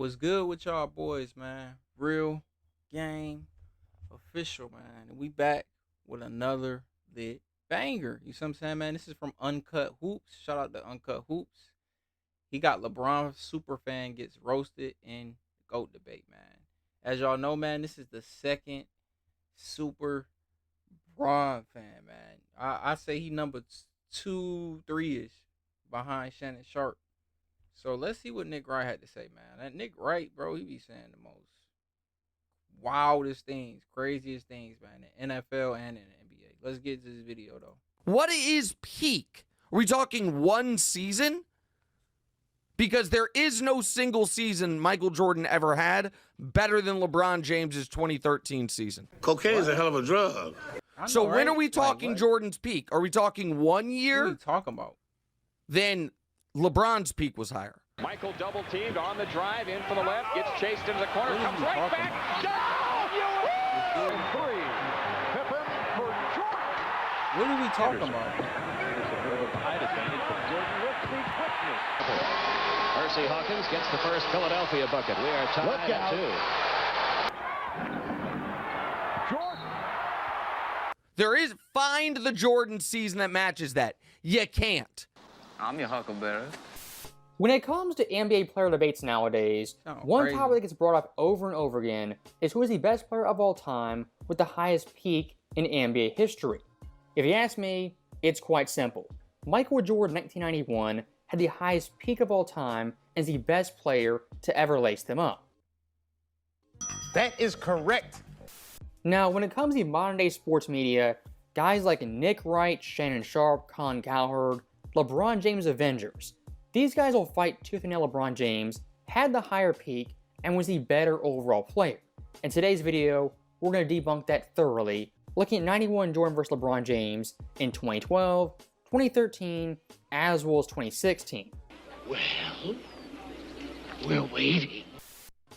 What's good with y'all boys, man? Real game official, man. And we back with another lit banger. You see what I'm saying, man? This is from Uncut Hoops. Shout out to Uncut Hoops. He got LeBron Superfan gets roasted in GOAT debate, man. As y'all know, man, this is the second Super Bron fan, man. I say he number 2, 3 ish behind Shannon Sharp. So let's see what Nick Wright had to say, man. That Nick Wright, bro, he be saying the most wildest things, craziest things, man, in the NFL and in the NBA. Let's get to this video, though. What is peak? Are we talking one season? Because there is no single season Michael Jordan ever had better than LeBron James's 2013 season. Cocaine is a hell of a drug. So when are we talking Like, Jordan's peak? Are we talking 1 year? What are you talking about? Then LeBron's peak was higher. Michael double teamed on the drive, in for the left, gets chased into the corner, What are comes you right talking back. about? And three. Pippen for Jordan. What are we talking about? Height advantage, but Jordan with the quickness. Percy Hawkins gets the first Philadelphia bucket. We are tied at 2. Jordan. There is, find the Jordan season that matches that. You can't. I'm your huckleberry. When it comes to NBA player debates nowadays, one crazy. topic that gets brought up over and over again is who is the best player of all time with the highest peak in NBA history. If you ask me, it's quite simple. Michael Jordan, 1991, had the highest peak of all time and is the best player to ever lace them up. That is correct. Now, when it comes to modern day sports media, guys like Nick Wright, Shannon Sharp, Colin Cowherd, LeBron James Avengers, these guys will fight tooth and nail LeBron James, had the higher peak, and was the better overall player. In today's video, we're going to debunk that thoroughly, looking at 91 Jordan versus LeBron James in 2012, 2013, as well as 2016. Well, we're waiting.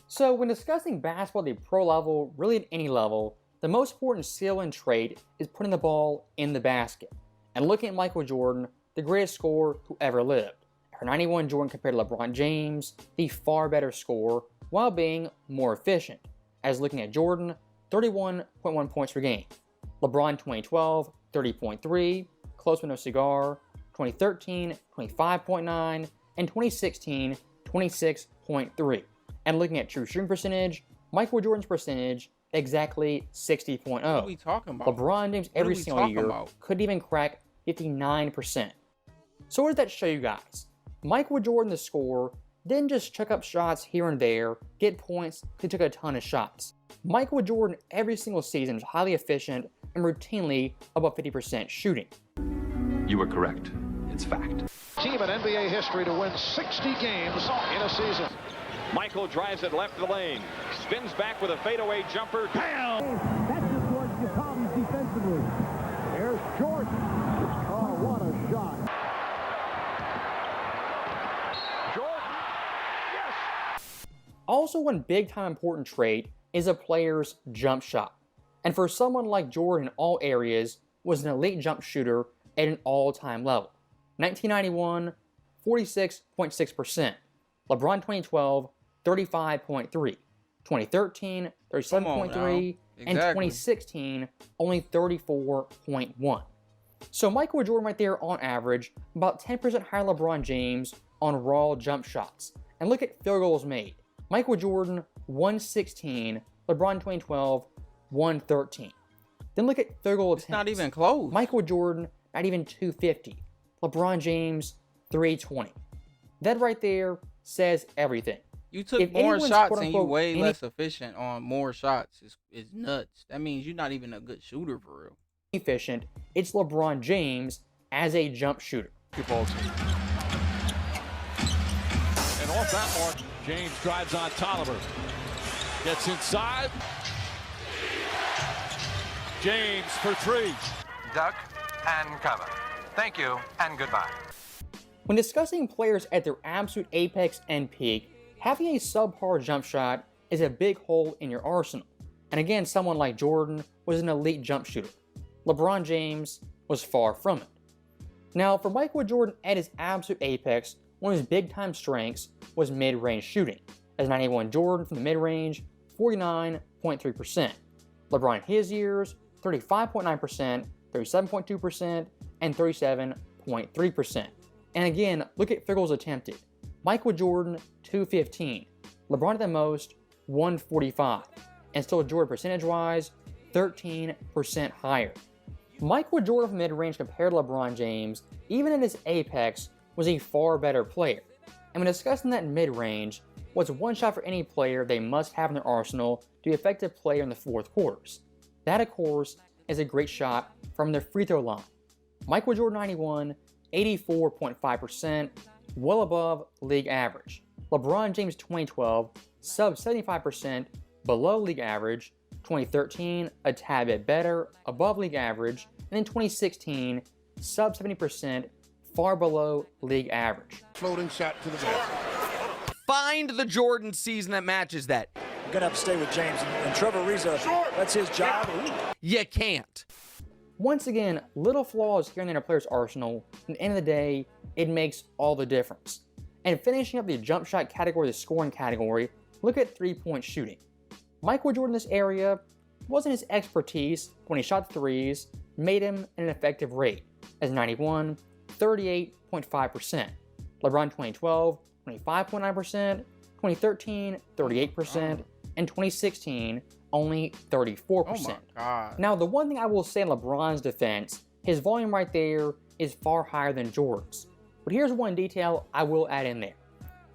So when discussing basketball at the pro level, really at any level, the most important skill and trait is putting the ball in the basket. And looking at Michael Jordan, the greatest scorer who ever lived. Her 91 Jordan compared to LeBron James, the far better scorer, while being more efficient, as looking at Jordan, 31.1 points per game. LeBron 2012, 30.3, close with no cigar, 2013, 25.9, and 2016, 26.3. And looking at true shooting percentage, Michael Jordan's percentage, exactly 60.0. What are we talking about? LeBron James every single year couldn't even crack 59%. So what does that show you guys? Michael Jordan, the scorer, didn't just chuck up shots here and there, get points, he took a ton of shots. Michael Jordan every single season was highly efficient and routinely above 50% shooting. You were correct. It's fact. Team in NBA history to win 60 games in a season. Michael drives it left of the lane, spins back with a fadeaway jumper. Bam! That just was the problems defensively. There's Jordan. Oh, what a shot. Jordan, yes! Also, one big time important trait is a player's jump shot. And for someone like Jordan in all areas, was an elite jump shooter at an all-time level. 1991, 46.6%. LeBron 2012, 35.3. 2013, 37.3. And 2016, only 34.1. So Michael Jordan right there on average, about 10% higher than LeBron James on raw jump shots. And look at field goals made. Michael Jordan, 116. LeBron 2012, 113. Then look at field goal attempts. It's not even close. Michael Jordan, not even 250. LeBron James, 320. That right there says everything. You took more shots and you way less efficient on more shots. It's nuts. That means you're not even a good shooter for real. Efficient. It's LeBron James as a jump shooter. And off that mark, James drives on Tolliver. Gets inside. James for 3. Duck and cover. Thank you and goodbye. When discussing players at their absolute apex and peak, having a subpar jump shot is a big hole in your arsenal. And again, someone like Jordan was an elite jump shooter. LeBron James was far from it. Now, for Michael Jordan at his absolute apex, one of his big-time strengths was mid-range shooting, As 91 Jordan from the mid-range, 49.3%. LeBron in his years, 35.9%, 37.2%, and 37.3%. And again, look at field goals attempted. Michael Jordan, 215. LeBron at the most, 145. And still Jordan percentage-wise, 13% higher. Michael Jordan from mid-range compared to LeBron James, even in his apex, was a far better player. And when discussing that mid-range, what's one shot for any player they must have in their arsenal to be an effective player in the fourth quarters. That, of course, is a great shot from the free throw line. Michael Jordan 91, 84.5%, well above league average. LeBron James 2012, sub 75%, below league average. 2013, a tad bit better, above league average. And then 2016, sub 70%, far below league average. Floating shot to the basket. Find the Jordan season that matches that. I'm going to have to stay with James. And Trevor Ariza, that's his job. You can't. Once again, little flaws here and there in a player's arsenal. At the end of the day, it makes all the difference. And finishing up the jump shot category, the scoring category, look at three-point shooting. Michael Jordan in this area wasn't his expertise when he shot threes, made him an effective rate, as 91, 38.5%. LeBron 2012, 25.9%, 2013, 38%, and 2016, only 34%. Oh my God. Now, the one thing I will say in LeBron's defense, his volume right there is far higher than Jordan's. But here's one detail I will add in there.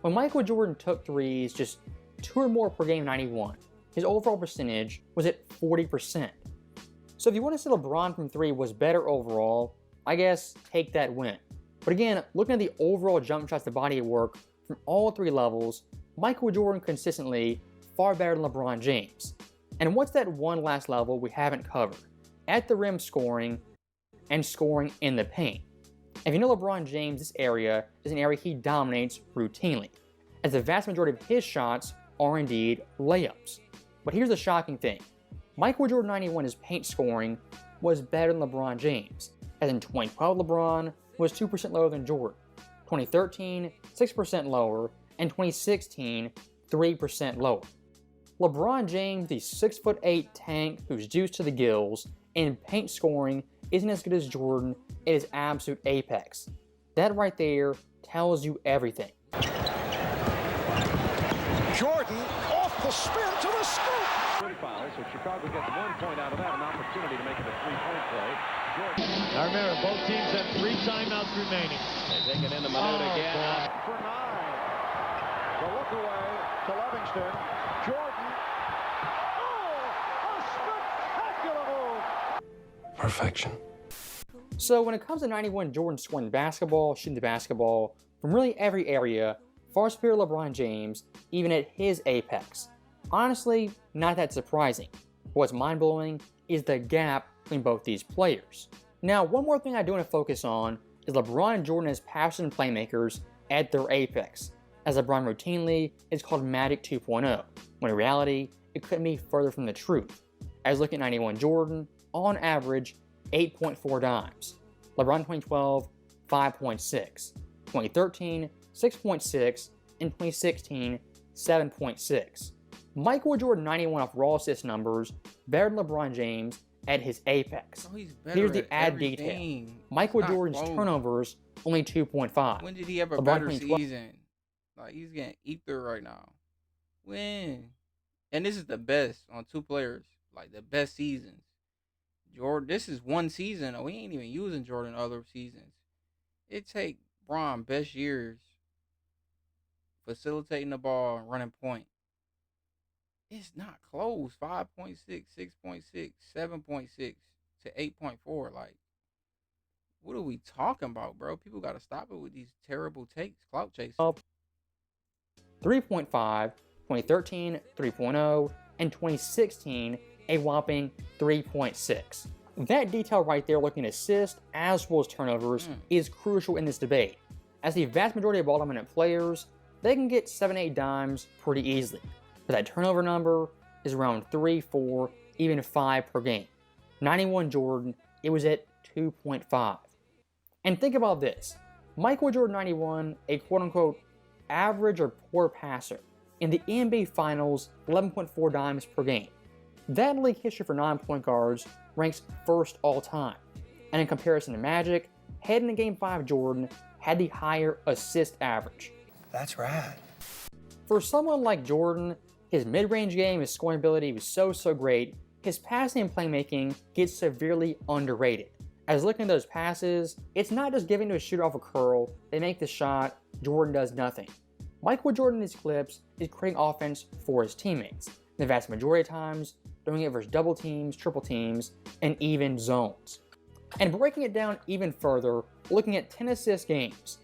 When Michael Jordan took threes just 2 or more per game in 91, his overall percentage was at 40%. So if you want to say LeBron from 3 was better overall, I guess take that win. But again, looking at the overall jump shots, the body of work from all 3 levels, Michael Jordan consistently far better than LeBron James. And what's that one last level we haven't covered? At the rim scoring and scoring in the paint. If you know LeBron James, this area is an area he dominates routinely, as the vast majority of his shots are indeed layups. But here's the shocking thing. Michael Jordan 91, his paint scoring, was better than LeBron James, as in 2012 LeBron was 2% lower than Jordan, 2013 6% lower, and 2016 3% lower. LeBron James, the 6'8" tank who's juiced to the gills, in paint scoring isn't as good as Jordan at his absolute apex. That right there tells you everything. Jordan off the spin to the scoop. Foul, so Chicago gets 1 point out of that, an opportunity to make it a 3-point play. Jordan. Now remember, both teams have 3 timeouts remaining. They take it in the minute again. For 9. The look away to Livingston. Jordan. Oh, a spectacular move. Perfection. So when it comes to 91 Jordan scoring the basketball, shooting the basketball, from really every area, far superior LeBron James, even at his apex. Honestly, not that surprising. What's mind-blowing is the gap between both these players. Now, one more thing I do want to focus on is LeBron and Jordan as passers and playmakers at their apex, as LeBron routinely is called Magic 2.0, when in reality, it couldn't be further from the truth. As looking at 91 Jordan, on average, 8.4 dimes. LeBron 2012, 5.6. 2013, 6.6. And 2016, 7.6. Michael Jordan 91 off raw assist numbers, better than LeBron James at his apex. Oh, he's better Here's the at add everything. detail. Michael It's not Jordan's close. turnovers, only 2.5. When did he have a LeBron better 2012 season? Like, he's getting ether right now. When? And this is the best on 2 players. Like, the best seasons. Jordan, this is 1 season. We ain't even using Jordan other seasons. It take Bron best years facilitating the ball and running point. It's not close. 5.6, 6.6, 7.6 to 8.4. Like, what are we talking about, bro? People got to stop it with these terrible takes, clout chasing. 3.5, 2013, 3.0, and 2016, a whopping 3.6. That detail right there, looking at assists as well as turnovers, is crucial in this debate. As the vast majority of ball dominant players, they can get 7-8 dimes pretty easily. But that turnover number is around 3, 4, even 5 per game. 91 Jordan, it was at 2.5. And think about this. Michael Jordan 91, a quote-unquote average or poor passer, in the NBA Finals 11.4 dimes per game. That in league history for non-point guards ranks first all time. And in comparison to Magic, heading to Game 5 Jordan had the higher assist average. That's rad. For someone like Jordan, his mid-range game, his scoring ability was so great, his passing and playmaking gets severely underrated. As looking at those passes, it's not just giving to a shooter off a curl, they make the shot, Jordan does nothing. Michael Jordan in these clips is creating offense for his teammates, the vast majority of times doing it versus double teams, triple teams, and even zones. And breaking it down even further, looking at 10 assist games,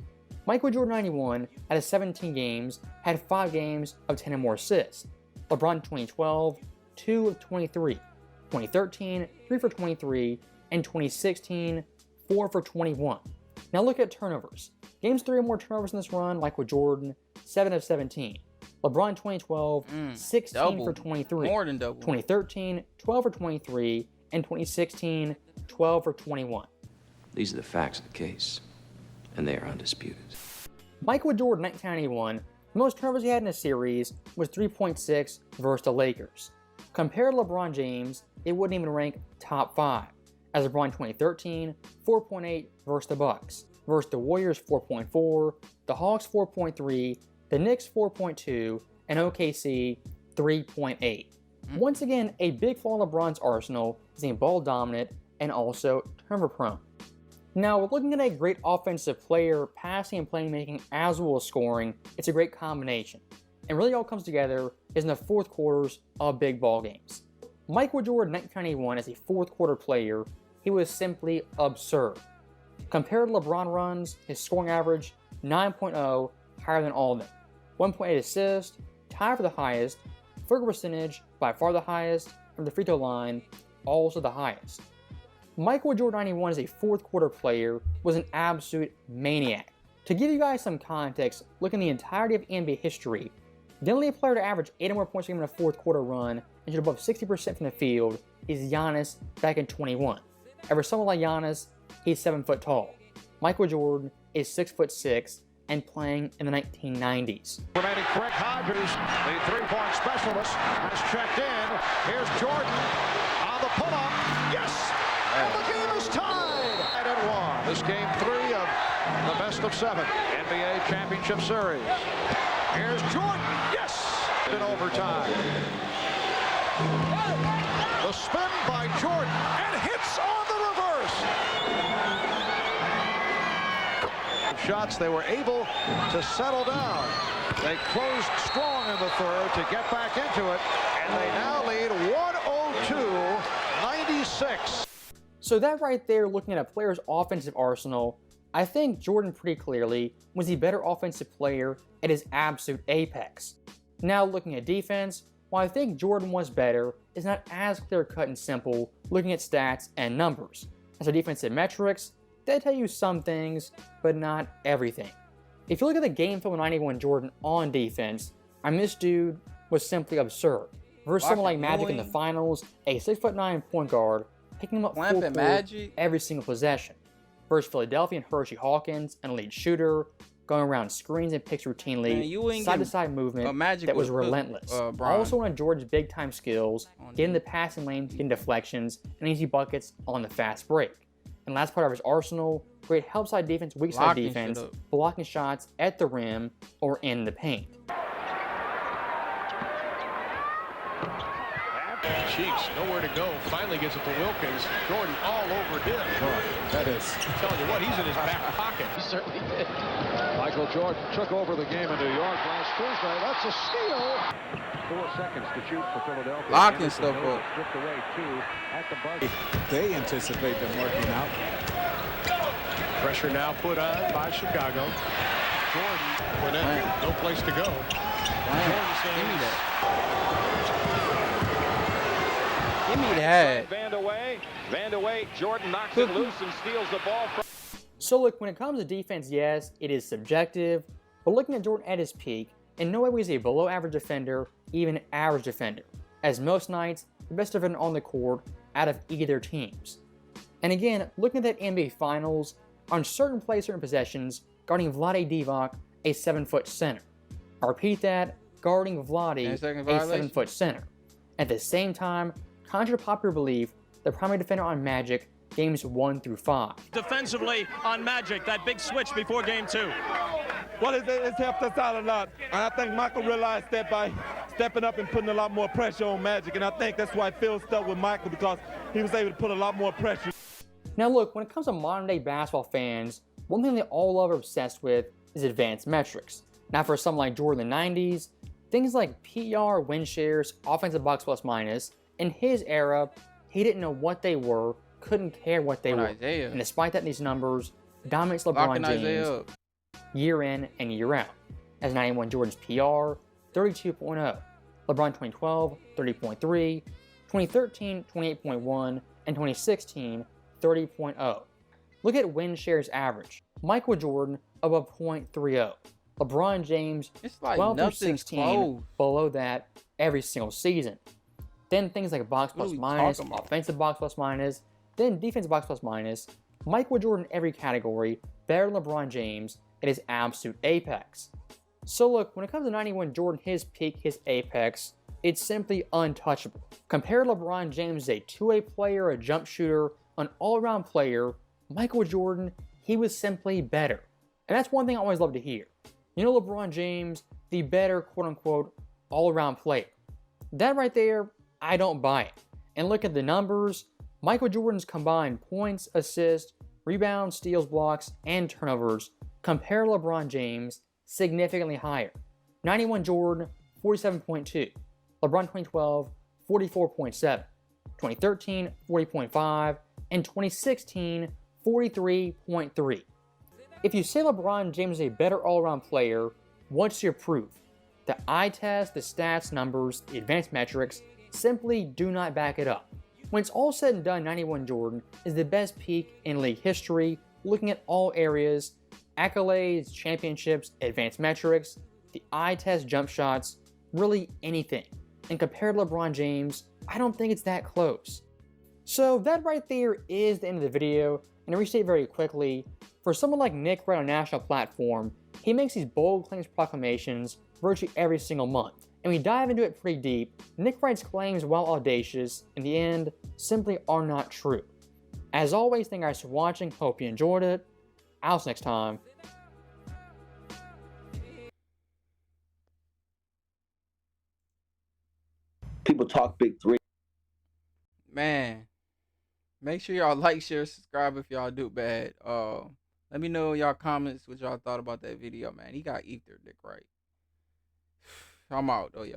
Michael Jordan 91 out of 17 games had 5 games of 10 or more assists. LeBron 2012, 2 of 23. 2013, 3 for 23. And 2016, 4 for 21. Now look at turnovers. Games 3 or more turnovers in this run, Michael Jordan, 7 of 17. LeBron 2012, 16 double. for 23. More than double. 2013, 12 for 23. And 2016, 12 for 21. These are the facts of the case, and they are undisputed. Michael Jordan, 1991, the most turnovers he had in a series was 3.6 versus the Lakers. Compared to LeBron James, it wouldn't even rank top 5. As LeBron 2013, 4.8 versus the Bucks. Versus the Warriors, 4.4, the Hawks, 4.3, the Knicks, 4.2, and OKC, 3.8. Once again, a big flaw in LeBron's arsenal is being ball dominant and also turnover prone. Now, we're looking at a great offensive player, passing and playmaking as well as scoring. It's a great combination. And really all comes together is in the fourth quarters of big ball games. Michael Jordan, 1991, as a fourth quarter player, he was simply absurd. Compared to LeBron runs, his scoring average, 9.0, higher than all of them. 1.8 assists, tied for the highest, field goal percentage, by far the highest, from the free throw line, also the highest. Michael Jordan 91 as a fourth quarter player was an absolute maniac. To give you guys some context, looking at the entirety of NBA history, the only player to average 8 or more points a game in a fourth quarter run and shoot above 60% from the field is Giannis back in 21. And for someone like Giannis, he's 7 foot tall. Michael Jordan is 6'6" and playing in the 1990s. Remaining Craig Hodges, the three-point specialist, has checked in. Here's Jordan on the pull-up. Yes! And the game is tied at 1. This game 3 of the best of 7 NBA Championship Series. Here's Jordan. Yes! In overtime. The spin by Jordan and hits on the reverse. Shots, they were able to settle down. They closed strong in the third to get back into it, and they now lead 102-96. So that right there, looking at a player's offensive arsenal, I think Jordan pretty clearly was the better offensive player at his absolute apex. Now looking at defense, while I think Jordan was better, it's not as clear-cut and simple looking at stats and numbers. As for defensive metrics, they tell you some things, but not everything. If you look at the game film of 91 Jordan on defense, this dude was simply absurd. Versus someone like Magic in the finals, a 6'9" point guard, picking him up full court every single possession. Versus Philadelphia and Hershey Hawkins, an elite shooter, going around screens and picks routinely, side-to-side movement that was relentless. Also one of Jordan's big-time skills, getting the passing lane, getting deflections, and easy buckets on the fast break. And last part of his arsenal, great help side defense, weak side defense, blocking shots at the rim or in the paint. Cheeks, nowhere to go. Finally gets it to Wilkins. Jordan all over him. That is. I'm telling you what, he's in his back pocket. He certainly did. Michael Jordan took over the game in New York last Tuesday. That's a steal. 4 seconds to shoot for Philadelphia. Locking stuff up. Stripped away 2 at the buzzer. They anticipate them working out. Pressure now put on by Chicago. Jordan, no place to go. Jordan says, give me that. Give me that. Van de Way, Jordan knocks it loose and steals the ball from. So look, when it comes to defense, yes, it is subjective, but looking at Jordan at his peak, in no way was he a below average defender, even average defender. As most nights, the best defender on the court out of either teams. And again, looking at that NBA Finals, on certain plays, certain possessions, guarding Vlade Divac, a 7-foot center. I repeat that, guarding Vlade, 10-second a violation. 7-foot center. At the same time, contrary to popular belief, the primary defender on Magic games 1 through 5. Defensively on Magic, that big switch before game 2. Well, it's helped us out a lot. And I think Michael realized that by stepping up and putting a lot more pressure on Magic. And I think that's why Phil stuck with Michael, because he was able to put a lot more pressure. Now look, when it comes to modern day basketball fans, one thing they all love or obsessed with is advanced metrics. Now for someone like Jordan in the 90s, things like PR, win shares, offensive box plus minus, in his era, he didn't know what they were, couldn't care what they were. Isaiah. And despite that, these numbers dominates LeBron Locking James Isaiah up. year in and year out. As 91 Jordan's PR, 32.0. LeBron 2012, 30.3. 2013, 28.1. And 2016, 30.0. Look at win shares average. Michael Jordan above 0.30. LeBron James It's like 12 through nothing's 16 close. below that every single season. Then things like box What are plus we minus, talking about? offensive box plus minus, then defensive box plus minus. Michael Jordan in every category, better than LeBron James at his absolute apex. So look, when it comes to 91 Jordan, his peak, his apex, it's simply untouchable. Compare LeBron James as a two-way player, a jump shooter, an all-around player. Michael Jordan, he was simply better. And that's one thing I always love to hear. You know, LeBron James, the better quote-unquote all-around player. That right there, I don't buy it. And look at the numbers. Michael Jordan's combined points, assists, rebounds, steals, blocks, and turnovers compare LeBron James significantly higher. 91 Jordan, 47.2. LeBron 2012, 44.7. 2013, 40.5. And 2016, 43.3. If you say LeBron James is a better all-around player, what's your proof? The eye test, the stats, numbers, the advanced metrics simply do not back it up. When it's all said and done, 91 Jordan is the best peak in league history, looking at all areas, accolades, championships, advanced metrics, the eye test, jump shots, really anything. And compared to LeBron James, I don't think it's that close. So that right there is the end of the video, and to restate very quickly, for someone like Nick Wright on a national platform, he makes these bold claims proclamations virtually every single month. And we dive into it pretty deep. Nick Wright's claims, while audacious, in the end, simply are not true. As always, thank you guys for watching. Hope you enjoyed it. I'll see you next time. People talk big three. Man, make sure y'all like, share, subscribe if y'all do bad. Let me know in y'all comments what y'all thought about that video, man. He got ethered, Nick Wright. I'm out though, y'all.